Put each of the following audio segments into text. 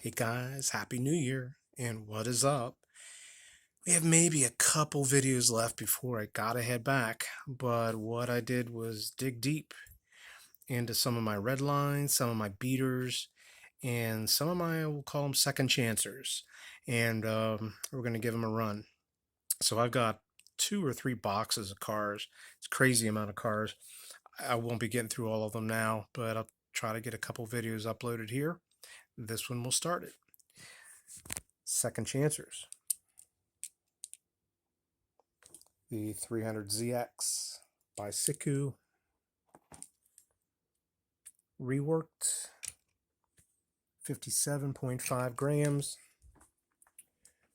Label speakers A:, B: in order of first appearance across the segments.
A: Hey guys, Happy New Year, and what is up? We have maybe a couple videos left before I gotta head back, but what I did was dig deep into some of my red lines, some of my beaters, and some of my, we'll call them second chancers, and we're gonna give them a run. So I've got 2 or 3 boxes of cars. It's a crazy amount of cars. I won't be getting through all of them now, but I'll try to get a couple videos uploaded here. This one will start it. Second chancers. The 300ZX by Siku, reworked, 57.5 grams.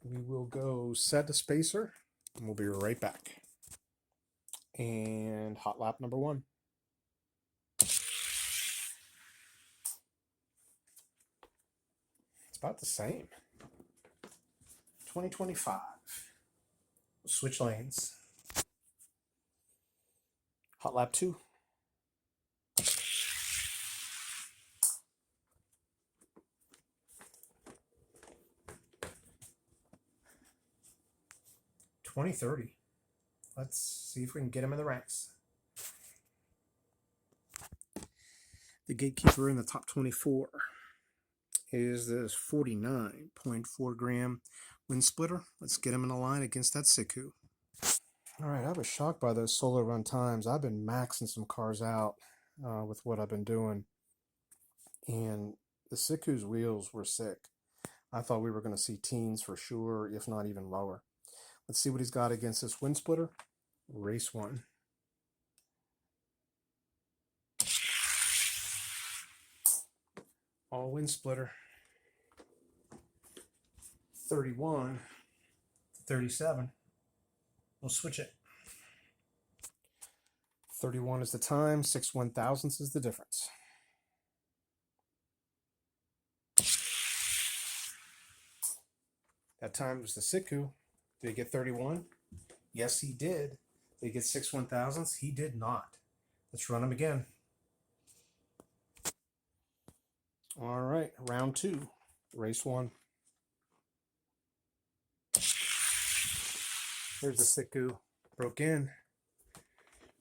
A: We will go set the spacer, and we'll be right back. And hot lap number 1. It's about the same. 2025. Switch lanes. Hot lap 2. $20.30. Let's see if we can get him in the ranks. The gatekeeper in the top 24 is this 49.4 gram wind splitter. Let's get him in a line against that Siku. All right, I was shocked by those solo run times. I've been maxing some cars out with what I've been doing, and the Siku's wheels were sick. I thought we were going to see teens for sure, if not even lower. Let's see what he's got against this wind splitter. Race 1. All wind splitter. 31, 37. We'll switch it. 31 is the time, 6/1000ths is the difference. That time was the Siku. Did he get 31? Yes, he did. Did he get 6/1000ths? He did not. Let's run him again. All right, round 2, race 1. There's the Siku. Broke in.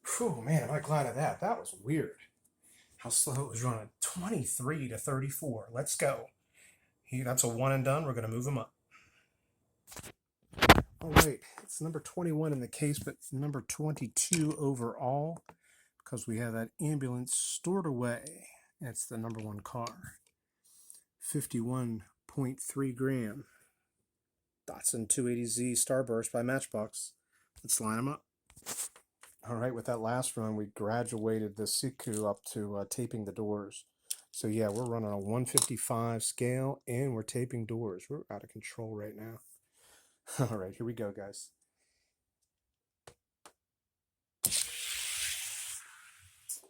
A: Whew, man, am I glad of that. That was weird. How slow it was running. 23 to 34. Let's go. That's a one and done. We're going to move him up. Oh, wait. It's number 21 in the case, but number 22 overall because we have that ambulance stored away. That's the number 1 car. 51.3 gram. Datsun 280Z Starburst by Matchbox. Let's line them up. All right, with that last run, we graduated the Siku up to taping the doors. So yeah, we're running a 155 scale, and we're taping doors. We're out of control right now. All right, here we go, guys.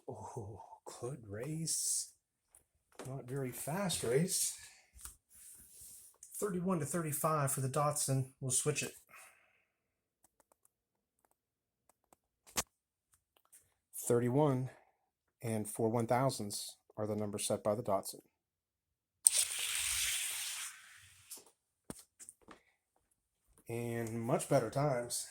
A: Oh, good race. Not very fast race. 31 to 35 for the Datsun. We'll switch it. 31 and 4/1000ths are the numbers set by the Datsun. And much better times.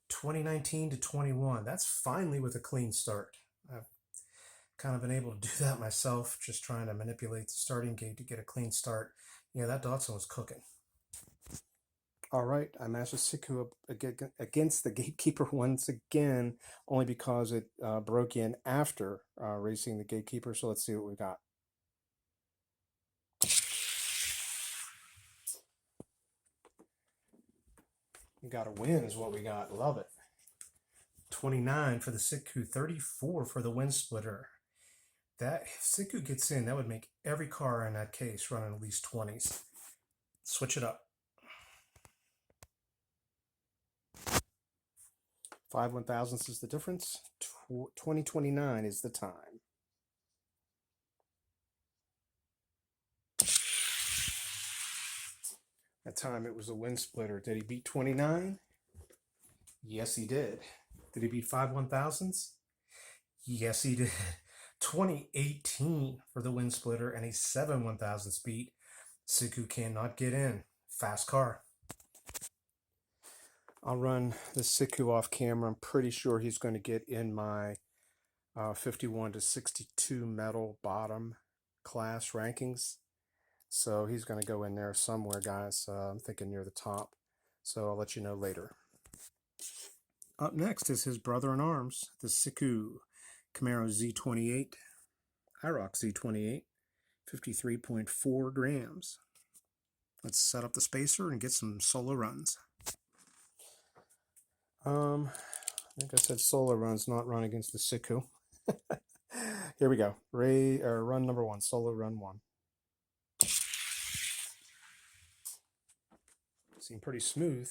A: 2019 to 21. That's finally with a clean start. I've kind of been able to do that myself, just trying to manipulate the starting gate to get a clean start. Yeah, that Datsun was cooking. All right, I matched the Siku up against the gatekeeper once again, only because it broke in after racing the gatekeeper. So let's see what we got. We got a win is what we got. Love it. 29 for the Siku, 34 for the wind splitter. That if Siku gets in, that would make every car in that case running at least 20s. Switch it up. 5/1000ths is the difference. 2029 is the time. That time it was a wind splitter. Did he beat 29? Yes, he did. Did he beat 5/1000ths? Yes, he did. 2018 for the wind splitter and a 7 1000 speed. Siku cannot get in. Fast car. I'll run the Siku off camera. I'm pretty sure he's going to get in my 51 to 62 metal bottom class rankings. So he's going to go in there somewhere, guys. I'm thinking near the top. So I'll let you know later. Up next is his brother-in-arms, the Siku Camaro Z28, IROC Z28, 53.4 grams. Let's set up the spacer and get some solo runs. I think I said solo runs, not run against the Siku. Here we go. Run number 1, solo run 1. Seem pretty smooth.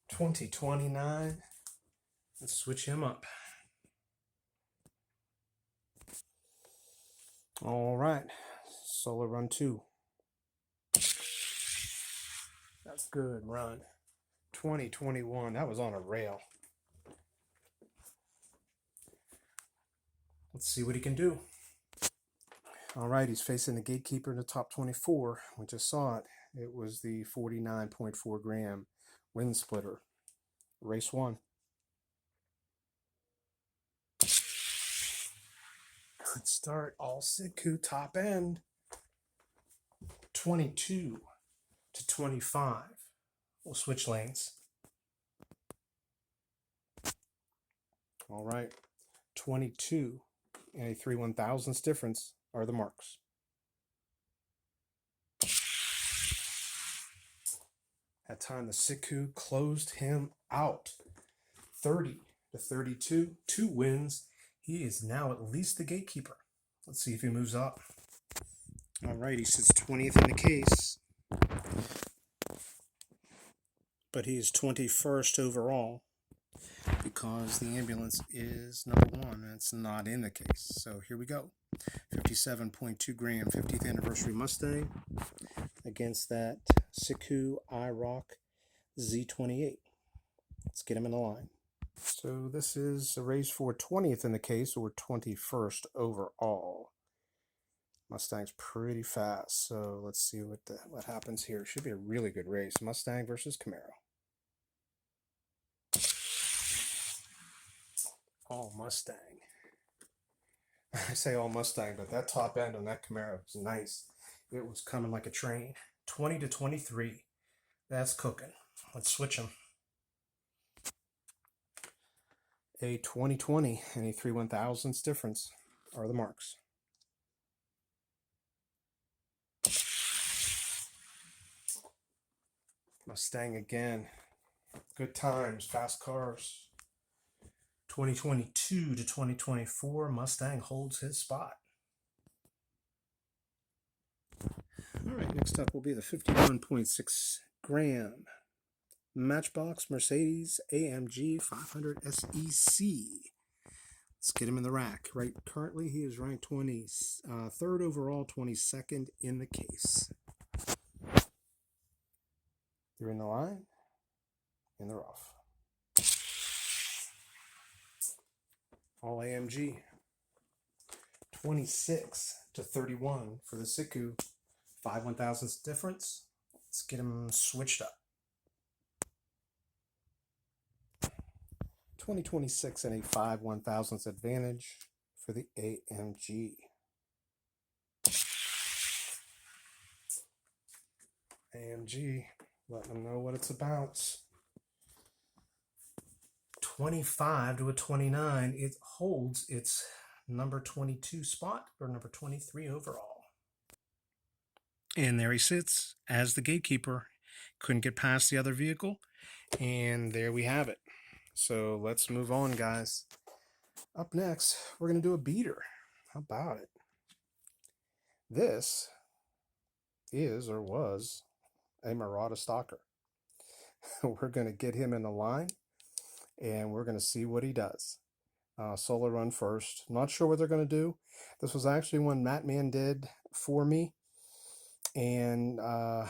A: 2029. Let's switch him up. All right, solo run 2. That's good run. 2021. That was on a rail. Let's see what he can do. All right, he's facing the gatekeeper in the top 24. We just saw it. It was the 49.4 gram wind splitter. Race 1. Good start. All Siku top end. 22 to 25. We'll switch lanes. All right. 22 and a 3 1,000ths difference are the marks. That time the Siku closed him out. 30 to 32. 2 wins. He is now at least the gatekeeper. Let's see if he moves up. All right, he sits 20th in the case. But he is 21st overall because the ambulance is number 1 and it's not in the case. So here we go. 57.2 gram 50th anniversary Mustang against that Siku IROC Z28. Let's get him in the line. So this is a race for 20th in the case or 21st overall. Mustang's pretty fast, so let's see what happens here. Should be a really good race. Mustang versus Camaro. All Mustang. I say all Mustang, but that top end on that Camaro was nice. It was coming like a train. 20 to 23. That's cooking. Let's switch them. A 2020 and a 3 1,000ths difference are the marks. Mustang again. Good times, fast cars. 2022 to 2024, Mustang holds his spot. All right, next up will be the 51.6 gram Matchbox Mercedes AMG 500 SEC. Let's get him in the rack. Right, currently he is ranked 23rd overall, 22nd in the case. They're in the line, and they're off. All AMG. 26 to 31 for the Siku. 5 1,000ths difference. Let's get him switched up. 2026 and a 5 1,000ths advantage for the AMG. AMG, letting them know what it's about. 25 to a 29. It holds its number 22 spot or number 23 overall. And there he sits as the gatekeeper. Couldn't get past the other vehicle. And there we have it. So let's move on, guys. Up next, we're going to do a beater. How about it? This is or was a Murata stalker. We're going to get him in the line, and we're going to see what he does. Solo run first. Not sure what they're going to do. This was actually one Mattman did for me, and I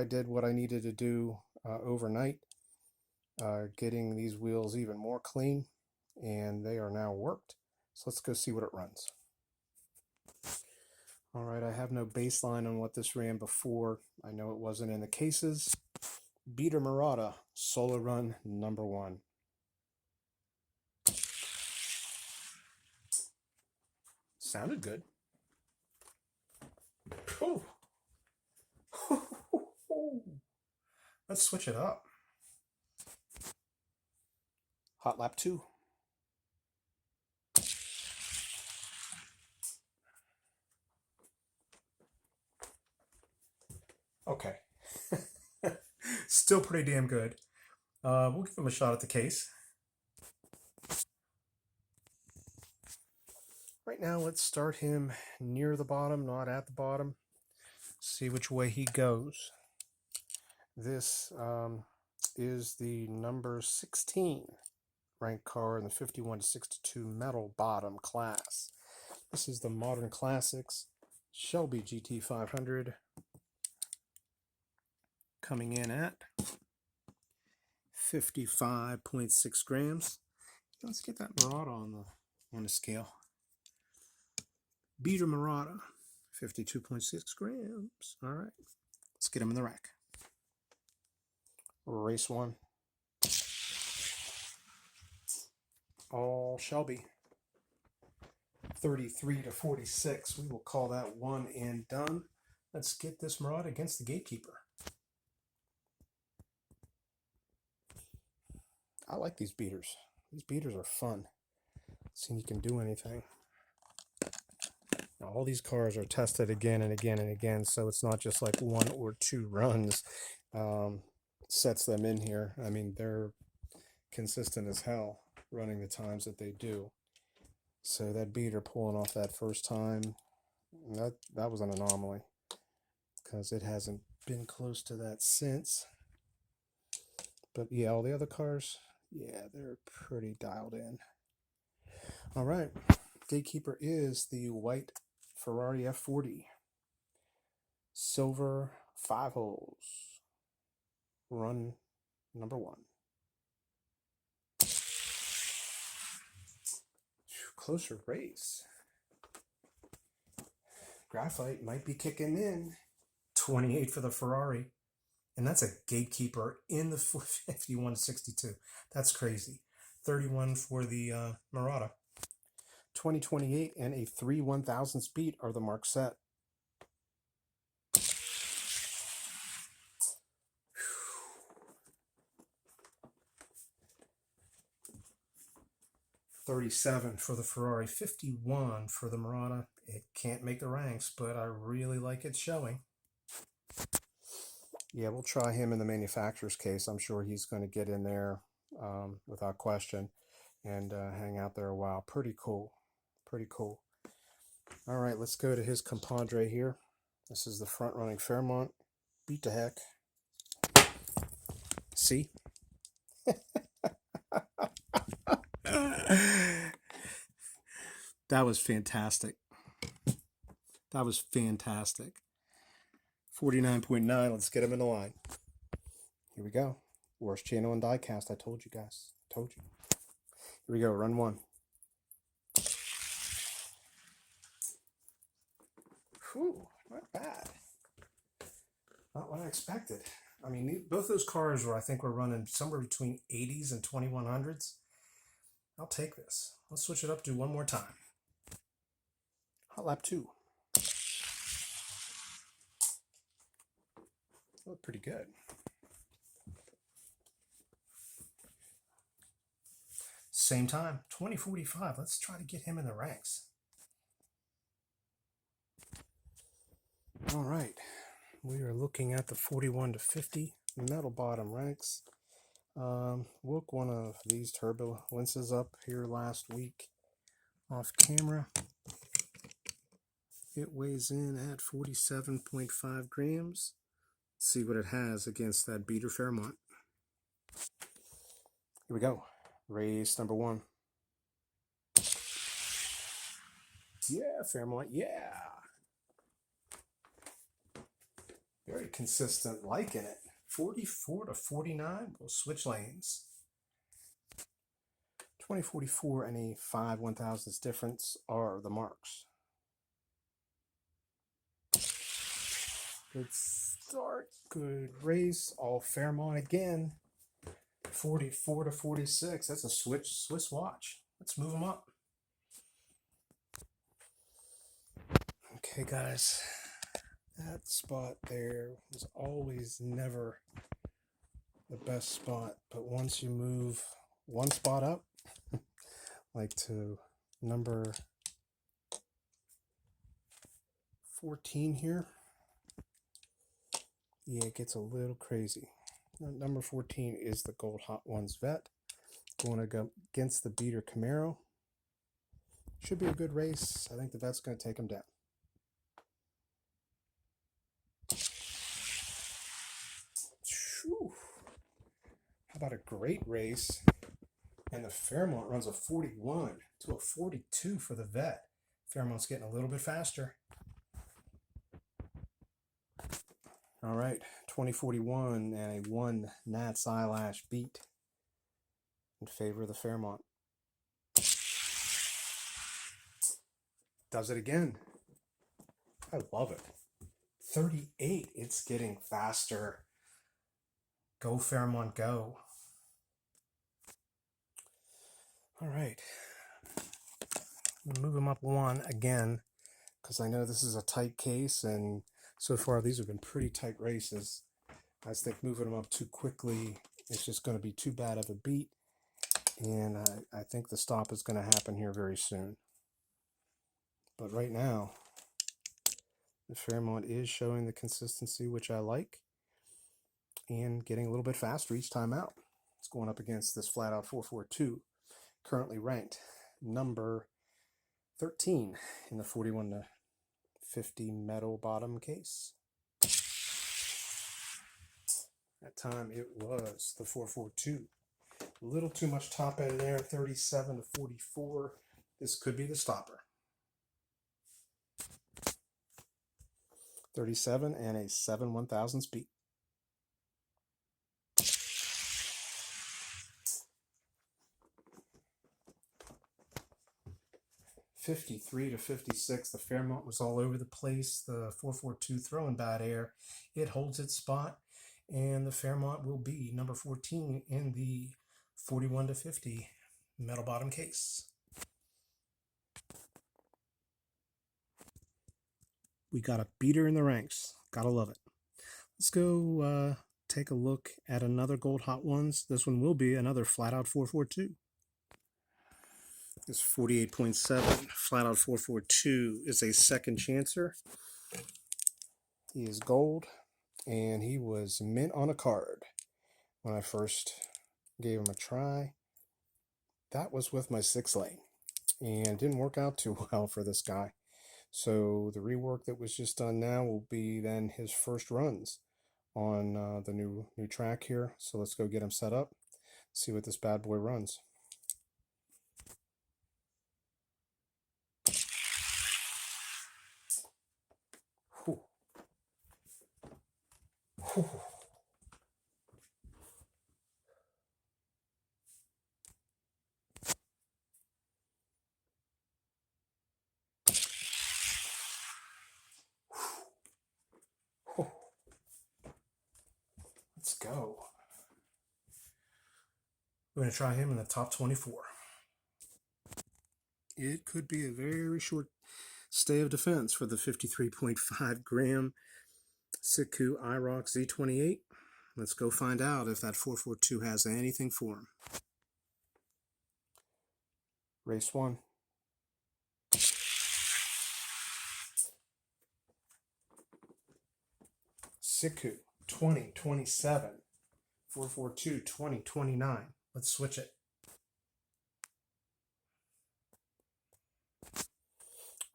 A: did what I needed to do overnight, getting these wheels even more clean, and they are now worked. So let's go see what it runs. All right, I have no baseline on what this ran before. I know it wasn't in the cases. Beater Murata, solo run number 1. Sounded good. Oh. Let's switch it up. Hot lap 2. Okay. Still pretty damn good. We'll give him a shot at the case. Right now, let's start him near the bottom, not at the bottom. See which way he goes. This is the number 16 ranked car in the 51 to 62 metal bottom class. This is the Modern Classics Shelby GT500, coming in at 55.6 grams. Let's get that Murata on the scale. Beater Murata, 52.6 grams. All right, let's get him in the rack. Race 1. All Shelby. 33 to 46. We will call that one and done. Let's get this Murata against the Gatekeeper. I like these beaters. These beaters are fun. See if you can do anything. Now, all these cars are tested again and again and again, so it's not just like 1 or 2 runs sets them in here. I mean, they're consistent as hell running the times that they do. So that beater pulling off that first time, that was an anomaly, because it hasn't been close to that since. But yeah, all the other cars, yeah, they're pretty dialed in. All right, Gatekeeper is the white Ferrari F40, silver 5 holes, run number 1. Closer race. Graphite might be kicking in. 28 for the Ferrari, and that's a Gatekeeper in the 51-62. That's crazy. 31 for the Murata. 2028 and a 3 1,000 speed are the mark set. $37 for the Ferrari, 51 for the Murata. It can't make the ranks, but I really like its showing. Yeah, we'll try him in the manufacturer's case. I'm sure he's going to get in there without question and hang out there a while. Pretty cool. Pretty cool. All right, let's go to his compadre here. This is the front-running Fairmont. Beat the heck. See? That was fantastic. That was fantastic. 49.9. Let's get him in the line. Here we go. Worst channel in diecast. I told you guys. Told you. Here we go. Run 1. Whew, not bad. Not what I expected. I mean, both those cars were, I think, were running somewhere between 80s and 2100s. I'll take this. Let's switch it up. Do one more time. Hot lap 2. Look pretty good. Same time, 2045. Let's try to get him in the ranks. All right, we are looking at the 41 to 50 metal bottom ranks. Woke one of these turbulences up here last week off camera. It weighs in at 47.5 grams. Let's see what it has against that beater Fairmont. Here we go. Race number 1. Yeah, Fairmont, yeah. Very consistent, liking it. 44 to 49. We'll switch lanes. 2044 and a 5 1,000ths difference are the marks. Good start, good race, all Fairmont again. 44 to 46. That's a Swiss watch. Let's move them up. Okay, guys, that spot there was always never the best spot, but once you move one spot up, like to number 14 here, yeah, it gets a little crazy. Number 14 is the Gold Hot Ones Vet, going against the beater Camaro. Should be a good race. I think the Vet's going to take him down. Whew. How about a great race? And the Fairmont runs a 41 to a 42 for the Vet. Fairmont's getting a little bit faster. All right, 2041 and a 1 Nat's Eyelash beat in favor of the Fairmont. Does it again. I love it. 38, it's getting faster. Go Fairmont, go. All right. Move them up one again, because I know this is a tight case, and so far these have been pretty tight races. I just think moving them up too quickly is just going to be too bad of a beat, and I think the stop is going to happen here very soon. But right now, the Fairmont is showing the consistency, which I like, and getting a little bit faster each time out. It's going up against this flat out 442, currently ranked number 13 in the 41 to 50 metal bottom case. That time it was the 442. A little too much top end there, 37 to 44. This could be the stopper. 37 and a 7 1,000 speed. 53 to 56. The Fairmont was all over the place. The 442 throwing bad air. It holds its spot, and the Fairmont will be number 14 in the 41 to 50 metal bottom case. We got a beater in the ranks. Gotta love it. Let's go take a look at another Gold Hot Ones. This one will be another flat out 442. This 48.7 flat out 442 is a second chancer. He is gold, and he was mint on a card when I first gave him a try. That was with my 6-lane, and didn't work out too well for this guy. So the rework that was just done now will be then his first runs on the new track here. So let's go get him set up, see what this bad boy runs. Whew. Whew. Let's go. We're going to try him in the top 24. It could be a very short stay of defense for the 53.5 gram Siku IROC Z28. Let's go find out if that 442 has anything for him. Race 1. Siku 2027. 442 2029. Let's switch it.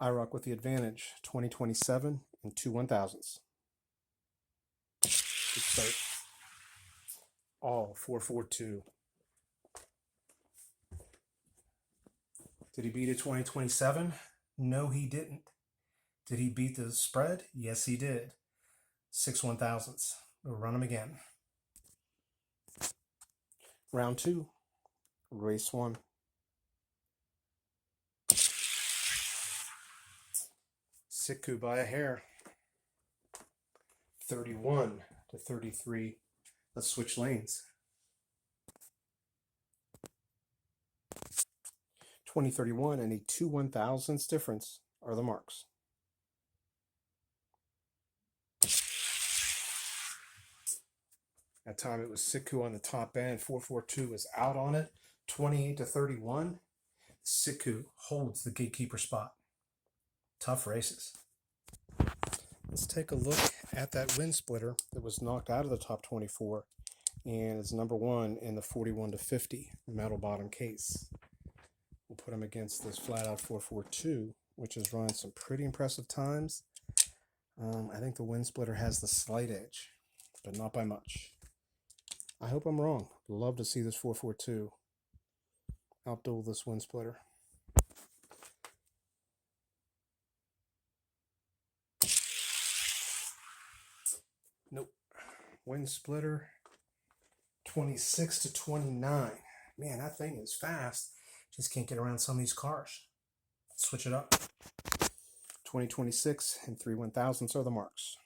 A: IROC with the advantage, 2027 and 2 1,000ths. Good start. All 442. Did he beat a 2027? No, he didn't. Did he beat the spread? Yes, he did. 6 1,000ths. We'll run him again. Round 2, race 1. Siku by a hair. 31 to 33. Let's switch lanes. 2031 and a 2/1000ths difference are the marks. That time it was Siku on the top end. 442 was out on it. 28 to 31. Siku holds the gatekeeper spot. Tough races. Let's take a look at that wind splitter that was knocked out of the top 24 and is number one in the 41 to 50 metal bottom case. We'll put him against this flat out 442, which is running some pretty impressive times. I think the wind splitter has the slight edge, but not by much. I hope I'm wrong. Love to see this 442 outduel this wind splitter. Nope. Wind splitter 26 to 29. Man, that thing is fast. Just can't get around some of these cars. Switch it up. 2026 and 3/1000ths are the marks.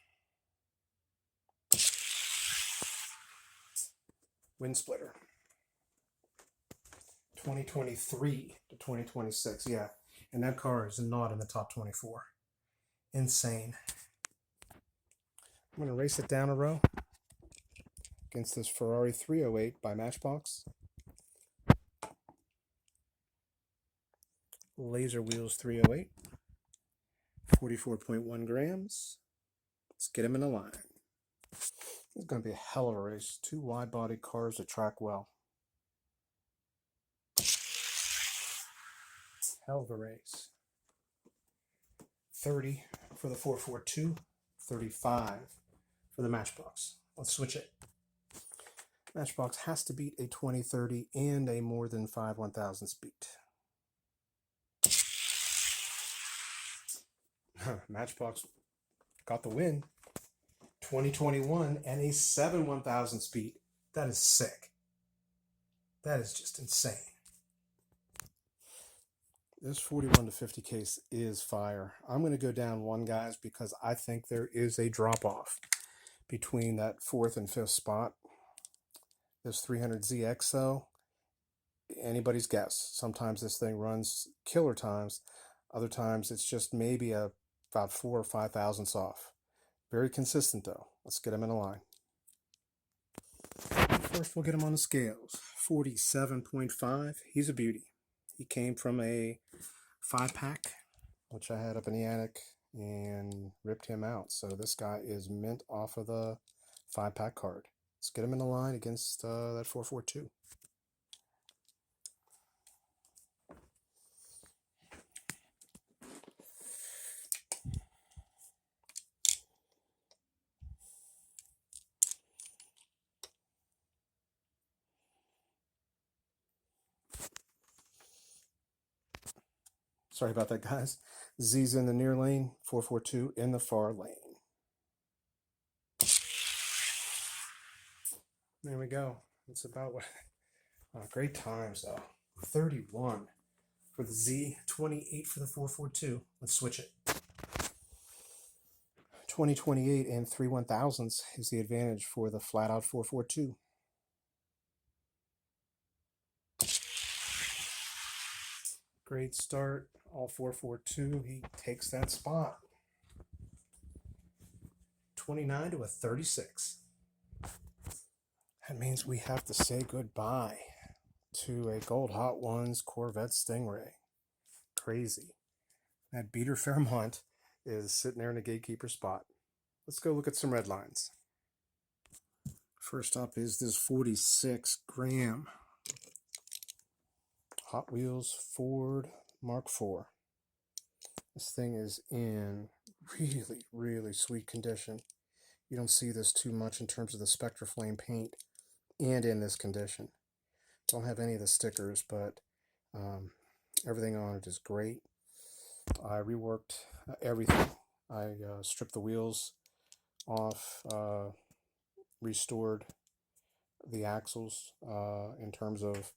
A: Wind splitter. 2023 to 2026. Yeah, and that car is not in the top 24. Insane. I'm going to race it down a row against this Ferrari 308 by Matchbox. Laser Wheels 308. 44.1 grams. Let's get him in a line. It's going to be a hell of a race. Two wide-body cars that track well. Hell of a race. 30 for the 442, 35 for the Matchbox. Let's switch it. Matchbox has to beat a 2030 and a more than 5/1000ths beat. Matchbox got the win. 2021 and a 7/1000ths beat. That is sick. That is just insane. This 41 to 50 case is fire. I'm going to go down one, guys, because I think there is a drop-off between that 4th and 5th spot. This 300ZX, though, anybody's guess. Sometimes this thing runs killer times. Other times it's just maybe about 4 or 5/1000ths off. Very consistent, though. Let's get him in a line. First, we'll get him on the scales. 47.5. He's a beauty. He came from a 5-pack, which I had up in the attic, and ripped him out. So this guy is mint off of the 5-pack card. Let's get him in the line against that 442. Sorry about that, guys. Z's in the near lane, 442 in the far lane. There we go. That's about what. Great times, though. 31 for the Z, 28 for the 442. Let's switch it. 2028 and 3/1000ths is the advantage for the flat out 442. Great start. All 442. He takes that spot. 29 to a 36. That means we have to say goodbye to a Gold Hot Ones Corvette Stingray. Crazy. That beater Fairmont is sitting there in the gatekeeper spot. Let's go look at some Redlines. First up is this 46 gram Hot Wheels Ford Mark IV. This thing is in really, really sweet condition. You don't see this too much in terms of the Spectra Flame paint and in this condition. Don't have any of the stickers, but everything on it is great. I reworked everything. I stripped the wheels off, restored the axles in terms of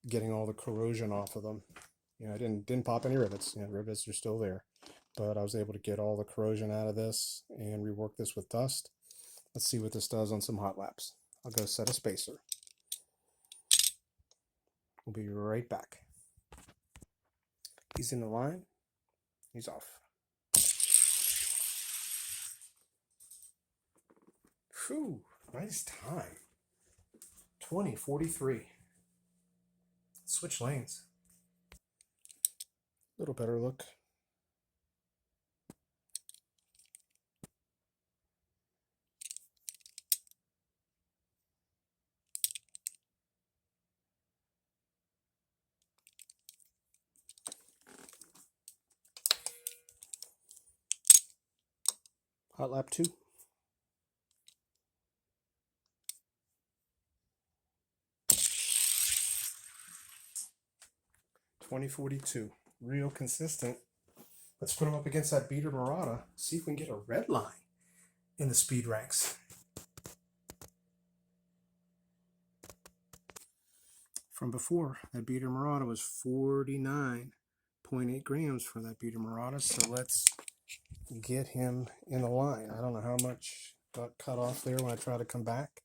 A: getting all the corrosion off of them. You know, I didn't pop any rivets. You know, rivets are still there, but I was able to get all the corrosion out of this and rework this with dust. Let's see what this does on some hot laps. I'll go set a spacer. We'll be right back. He's in the line. He's off. Whew, nice time. 20:43. Switch lanes. A little better look. Hot lap 2. 20:42. Real consistent. Let's put him up against that beater Murata. See if we can get a red line in the speed ranks. From before, that beater Murata was 49.8 grams for that beater Murata. So let's get him in the line. I don't know how much got cut off there when I try to come back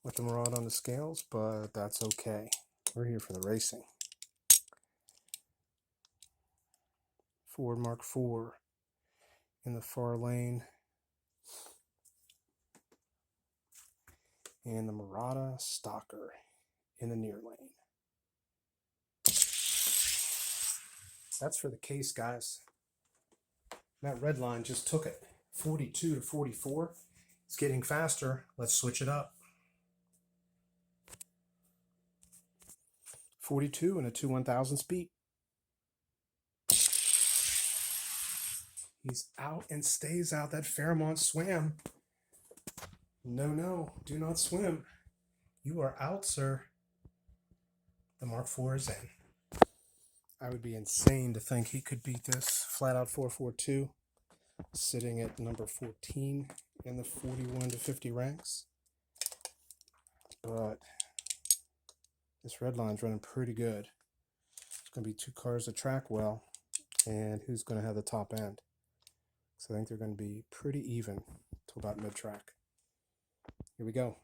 A: with the Murata on the scales, but that's okay. We're here for the racing. Ford Mark IV in the far lane. And the Murata Stalker in the near lane. That's for the case, guys. That red line just took it. 42 to 44. It's getting faster. Let's switch it up. 42 and a 2/1000 speed. He's out and stays out. That Fairmont swam. No, do not swim. You are out, sir. The Mark IV is in. I would be insane to think he could beat this flat out 442, sitting at number 14 in the 41 to 50 ranks. But this red line's running pretty good. It's going to be 2 cars that track well, and who's going to have the top end. So I think they're going to be pretty even to about mid-track. Here we go.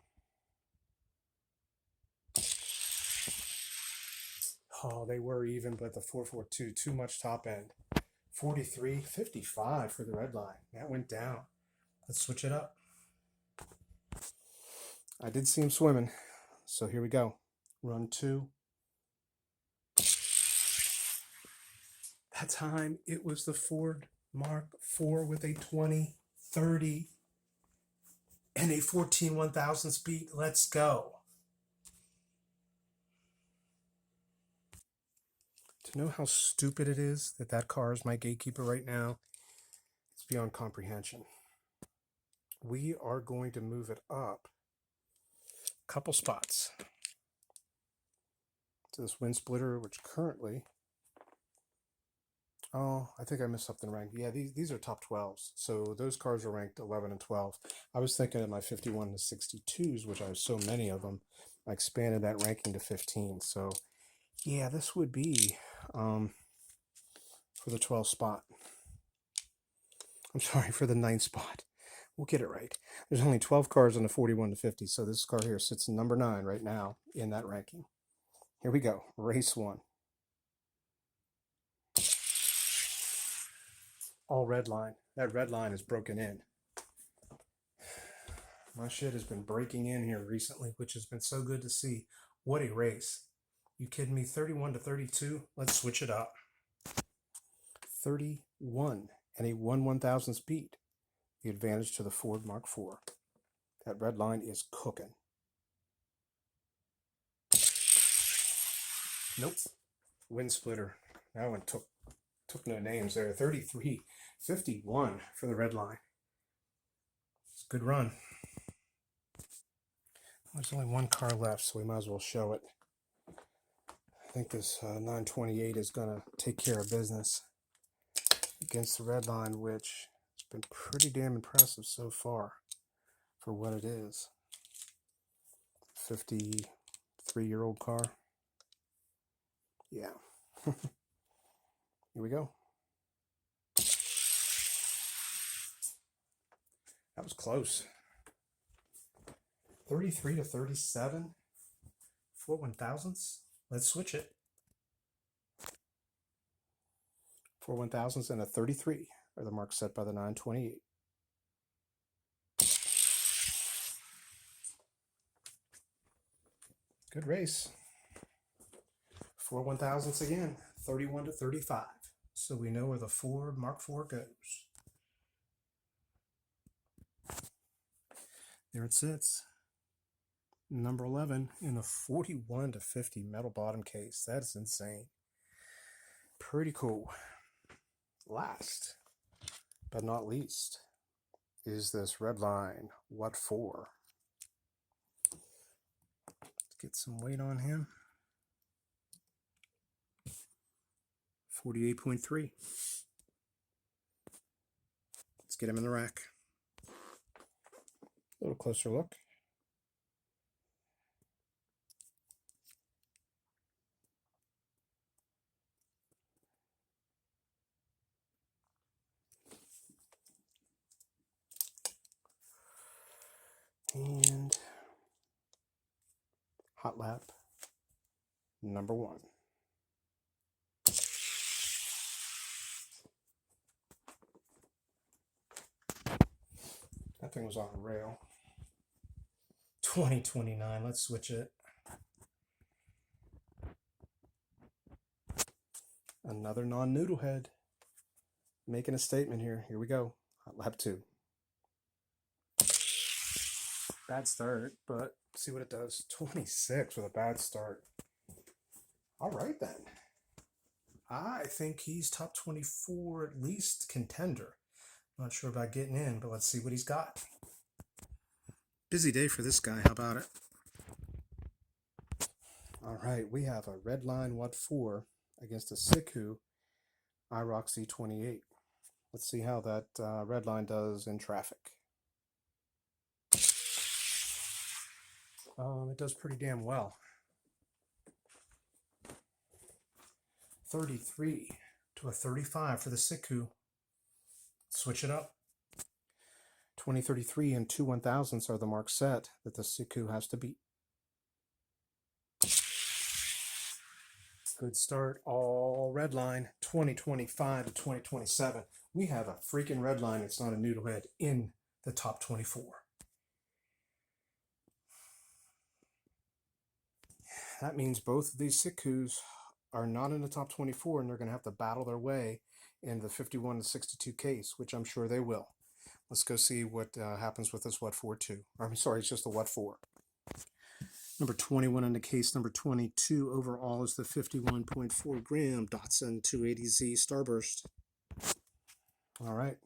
A: Oh, they were even, but the 442, too much top end. 43.55 for the red line. That went down. Let's switch it up. I did see him swimming, so here we go. Run 2. That time, it was the Ford Mark IV with a 20/30 and a 14/1000 speed. Let's go. To know how stupid it is that that car is my gatekeeper right now, it's beyond comprehension. We are going to move it up a couple spots to this wind splitter, which currently, oh, I think I missed something ranked. Yeah, these are top 12s. So those cars are ranked 11 and 12. I was thinking of my 51 to 62s, which I have so many of them. I expanded that ranking to 15. So yeah, this would be for the 12th spot. I'm sorry, for the 9th spot. We'll get it right. There's only 12 cars in the 41 to 50, so this car here sits number 9 right now in that ranking. Here we go. Race 1. All red line. That red line is broken in. My shit has been breaking in here recently, which has been so good to see. What a race. You kidding me? 31 to 32? Let's switch it up. 31 and a 1/1000 speed. The advantage to the Ford Mark IV. That red line is cooking. Nope. Wind splitter. That one took no names there. 33.51 for the red line. It's a good run. There's only one car left, so we might as well show it. I think this 928 is going to take care of business against the red line, which has been pretty damn impressive so far for what it is. 53-year-old car. Yeah. Here we go. That was close. 33 to 37 for 1000s. Let's switch it. 4 1000s and a 33 are the marks set by the 928. Good race. 4 1000s again, 31 to 35. So we know where the Ford Mark IV goes. There it sits. Number 11 in a 41 to 50 metal bottom case. That is insane. Pretty cool. Last but not least is this Redline What For. Let's get some weight on him. 48.3. Let's get him in the rack. A little closer look. And hot lap number 1. That thing was on a rail. 2029, let's switch it. Another non-noodle head. Making a statement here. Here we go. Hot lap 2. Bad start, but see what it does. 26 with a bad start. All right then. I think he's top 24, at least contender. Not sure about getting in, but let's see what he's got. Busy day for this guy. How about it? All right, we have a Redline What For against a Siku IROC C28. Let's see how that Redline does in traffic. It does pretty damn well. 33 to a 35 for the Siku. Switch it up. 2033 and 2 1000s are the marks set that the Siku has to beat. Good start, all Redline. 2025 to 2027. We have a freaking Redline. It's not a noodlehead in the top 24. That means both of these Sikus are not in the top 24, and they're going to have to battle their way in the 51 to 62 case, which I'm sure they will. Let's go see what happens with this What For 2. I'm sorry, it's just the What For. Number 21 in the case. Number 22 overall is the 51.4 gram Datsun 280Z Starburst. All right.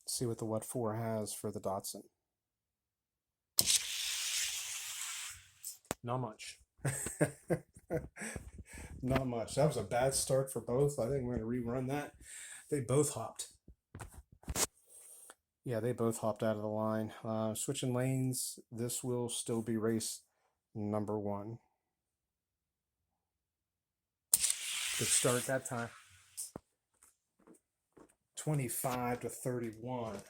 A: Let's see what the What For has for the Datsun. Not much. Not much. That was a bad start for both. I think we're going to rerun that. They both hopped. Yeah, they both hopped out of the line. Switching lanes, this will still be race number 1. Good start that time. 25 to 31.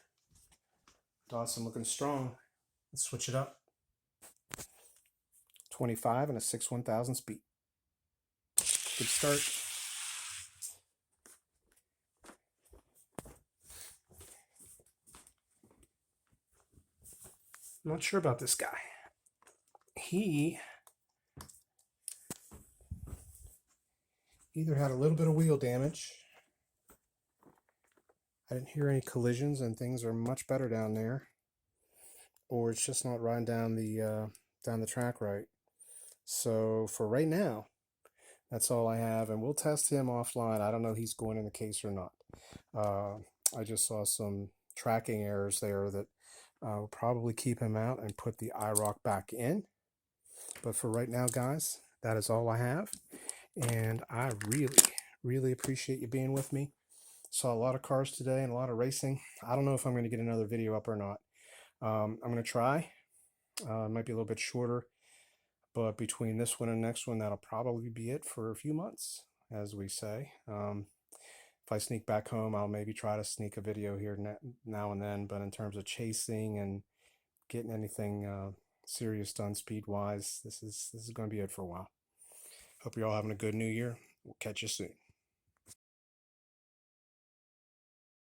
A: Dawson looking strong. Let's switch it up. 25 and a 6 1000 speed. Good start. I'm not sure about this guy. He either had a little bit of wheel damage. I didn't hear any collisions, and things are much better down there. Or it's just not riding down the track right. So for right now, that's all I have, and we'll test him offline. I don't know if he's going in the case or not. I just saw some tracking errors there that will probably keep him out and put the IROC back in. But for right now, guys, that is all I have. And I really, really appreciate you being with me. Saw a lot of cars today and a lot of racing. I don't know if I'm going to get another video up or not. I'm going to try. It might be a little bit shorter. But between this one and next one, that'll probably be it for a few months, as we say. If I sneak back home, I'll maybe try to sneak a video here now and then. But in terms of chasing and getting anything serious done speed wise, this is going to be it for a while. Hope you're all having a good new year. We'll catch you soon.